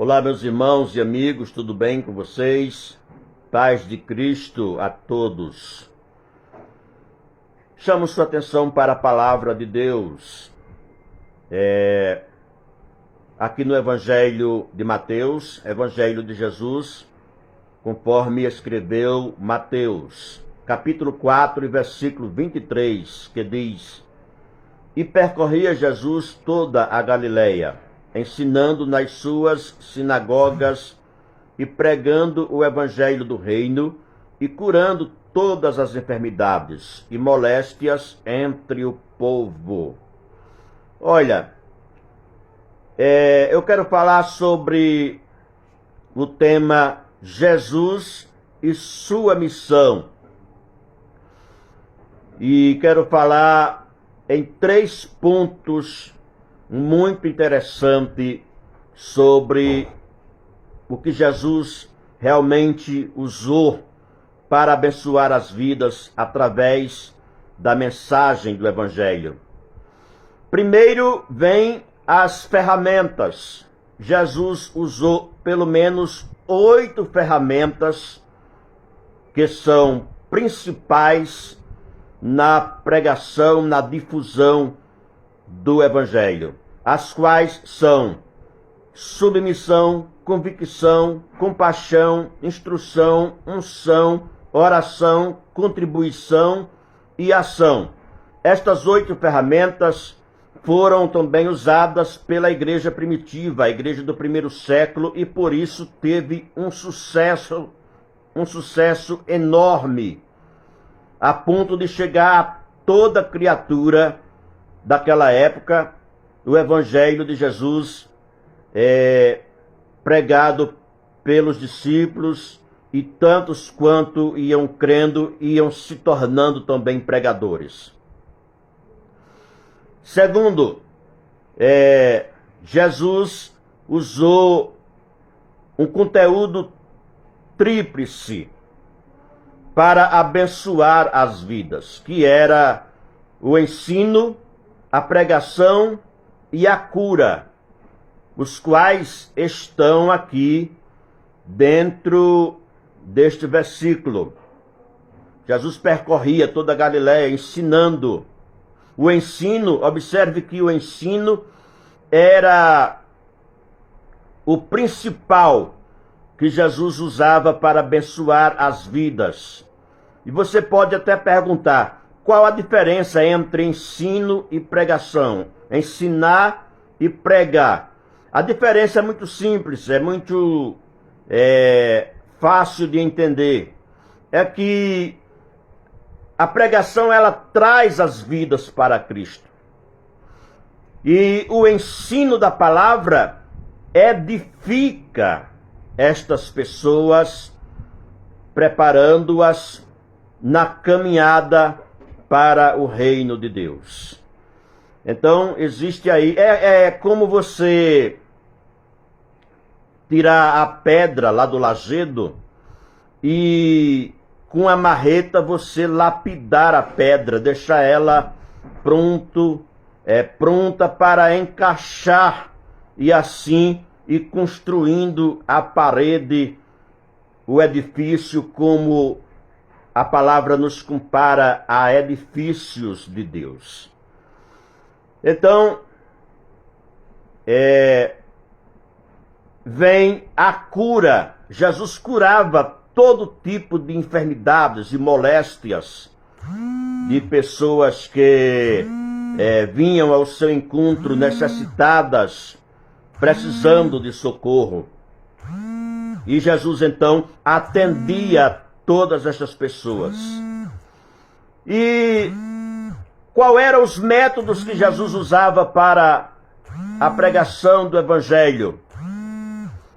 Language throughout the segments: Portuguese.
Olá, meus irmãos e amigos, tudo bem com vocês? Paz de Cristo a todos. Chamo sua atenção para a palavra de Deus. Aqui no Evangelho de Mateus, Evangelho de Jesus, conforme escreveu Mateus, capítulo 4, versículo 23, que diz: E percorria Jesus toda a Galileia, ensinando nas suas sinagogas e pregando o evangelho do reino e curando todas as enfermidades e moléstias entre o povo. Olha, eu quero falar sobre o tema Jesus e sua missão. E quero falar em 3 pontos muito interessantes sobre o que Jesus realmente usou para abençoar as vidas através da mensagem do Evangelho. Primeiro vem as ferramentas. Jesus usou pelo menos 8 ferramentas que são principais na pregação, na difusão do Evangelho, as quais são submissão, convicção, compaixão, instrução, unção, oração, contribuição e ação. Estas 8 ferramentas foram também usadas pela igreja primitiva, a igreja do primeiro século, e por isso teve um sucesso enorme, a ponto de chegar a toda criatura daquela época, o Evangelho de Jesus pregado pelos discípulos, e tantos quanto iam crendo, iam se tornando também pregadores. Segundo, Jesus usou um conteúdo tríplice para abençoar as vidas, que era o ensino, a pregação e a cura, os quais estão aqui dentro deste versículo. Jesus percorria toda a Galileia ensinando. O ensino, observe que o ensino era o principal que Jesus usava para abençoar as vidas. E você pode até perguntar: qual a diferença entre ensino e pregação? Ensinar e pregar. A diferença é muito simples, é muito fácil de entender. É que a pregação, ela traz as vidas para Cristo. E o ensino da palavra edifica estas pessoas, preparando-as na caminhada para o reino de Deus. Então, existe aí, é como você tirar a pedra lá do lajedo e com a marreta você lapidar a pedra, deixar ela pronta para encaixar e assim ir construindo a parede, o edifício, como a palavra nos compara a edifícios de Deus. Então, vem a cura. Jesus curava todo tipo de enfermidades e moléstias de pessoas que vinham ao seu encontro necessitadas, precisando de socorro. E Jesus então atendia todas estas pessoas. E qual eram os métodos que Jesus usava para a pregação do Evangelho?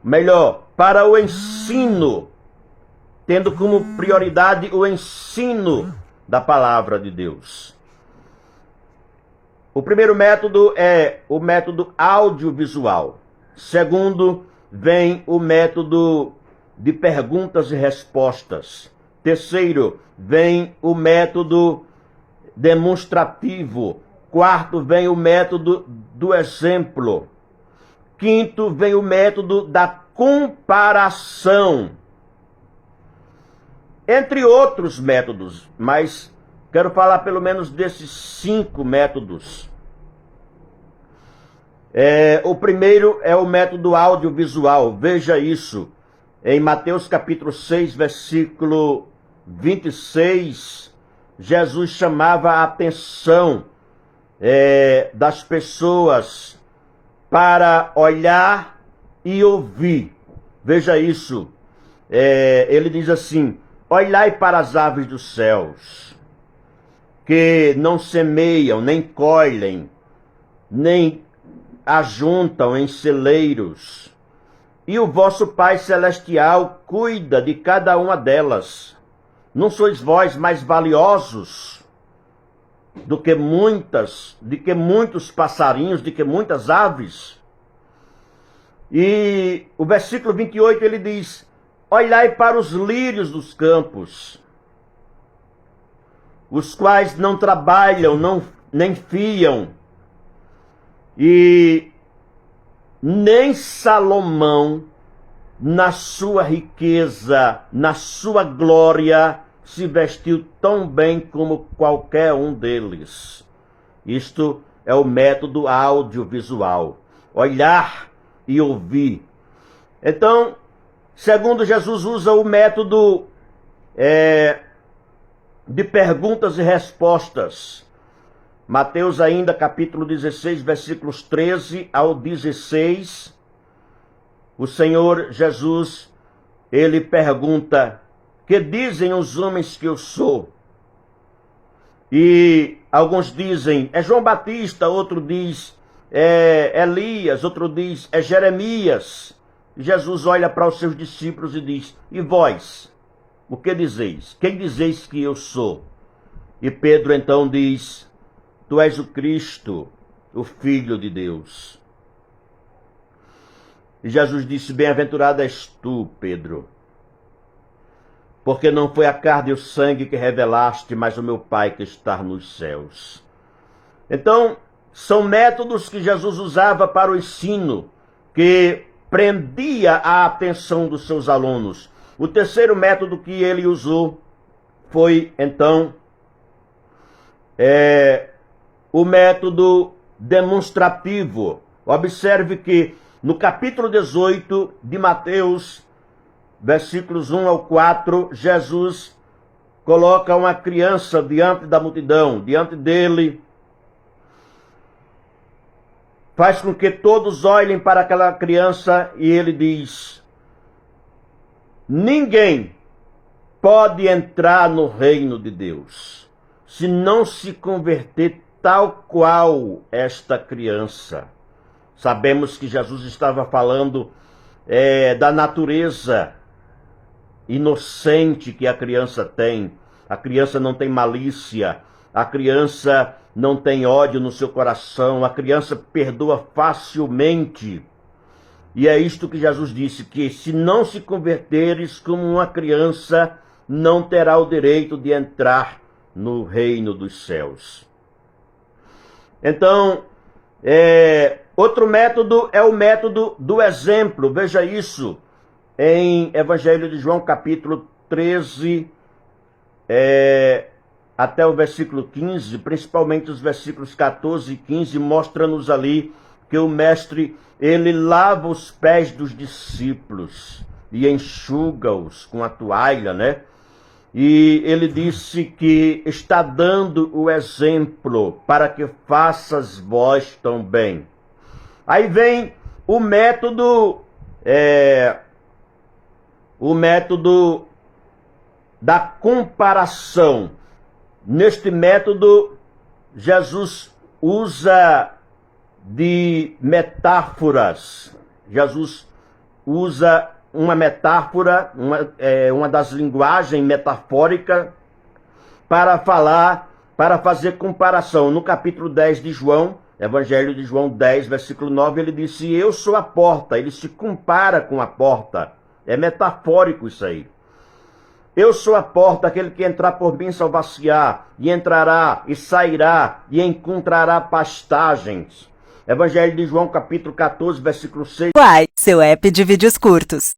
Melhor, para o ensino, tendo como prioridade o ensino da palavra de Deus. O primeiro método é o método audiovisual. Segundo, vem o método de perguntas e respostas. Terceiro, vem o método demonstrativo. Quarto, vem o método do exemplo. quinto vem o método da comparação. Entre outros métodos, mas quero falar pelo menos desses 5 métodos. O primeiro é o método audiovisual. Veja isso em Mateus capítulo 6, versículo 26. Jesus chamava a atenção das pessoas para olhar e ouvir. Veja isso. Ele diz assim: olhai para as aves dos céus, que não semeiam, nem colhem, nem ajuntam em celeiros, e o vosso Pai Celestial cuida de cada uma delas. Não sois vós mais valiosos do que muitos passarinhos, de que muitas aves? E o versículo 28 ele diz: olhai para os lírios dos campos, os quais não trabalham, nem fiam, e nem Salomão, na sua riqueza, na sua glória, se vestiu tão bem como qualquer um deles. Isto é o método audiovisual, olhar e ouvir. Então, segundo Jesus, usa o método de perguntas e respostas. Mateus ainda, capítulo 16, versículos 13 ao 16, o Senhor Jesus, ele pergunta: que dizem os homens que eu sou? E alguns dizem, é João Batista, outro diz, é Elias, outro diz, é Jeremias. E Jesus olha para os seus discípulos e diz: e vós, o que dizeis? Quem dizeis que eu sou? E Pedro então diz: tu és o Cristo, o Filho de Deus. E Jesus disse: bem-aventurado és tu, Pedro, porque não foi a carne e o sangue que revelaste, mas o meu Pai que está nos céus. Então, são métodos que Jesus usava para o ensino, que prendia a atenção dos seus alunos. O terceiro método que ele usou foi, então, o método demonstrativo. Observe que no capítulo 18 de Mateus, versículos 1 ao 4, Jesus coloca uma criança diante da multidão, diante dele, faz com que todos olhem para aquela criança e ele diz: ninguém pode entrar no reino de Deus se não se converter tal qual esta criança. Sabemos que Jesus estava falando da natureza inocente que a criança tem. A criança não tem malícia, a criança não tem ódio no seu coração, a criança perdoa facilmente. E é isto que Jesus disse, que se não se converteres como uma criança, não terá o direito de entrar no reino dos céus. Então, outro método é o método do exemplo. Veja isso em Evangelho de João, capítulo 13, até o versículo 15, principalmente os versículos 14 e 15, mostra-nos ali que o mestre, ele lava os pés dos discípulos e enxuga-os com a toalha, né? E ele disse que está dando o exemplo para que faças vós também. Aí vem o método da comparação. Neste método, Jesus usa de metáforas. Jesus usa uma metáfora, uma das linguagens metafóricas, para falar, para fazer comparação. No capítulo 10 de João, Evangelho de João 10, versículo 9, ele disse: eu sou a porta. Ele se compara com a porta. É metafórico isso aí. Eu sou a porta, aquele que entrar por mim salvar-se-á, e entrará, e sairá, e encontrará pastagens. Evangelho de João, capítulo 14, versículo 6. Uai, seu app de vídeos curtos.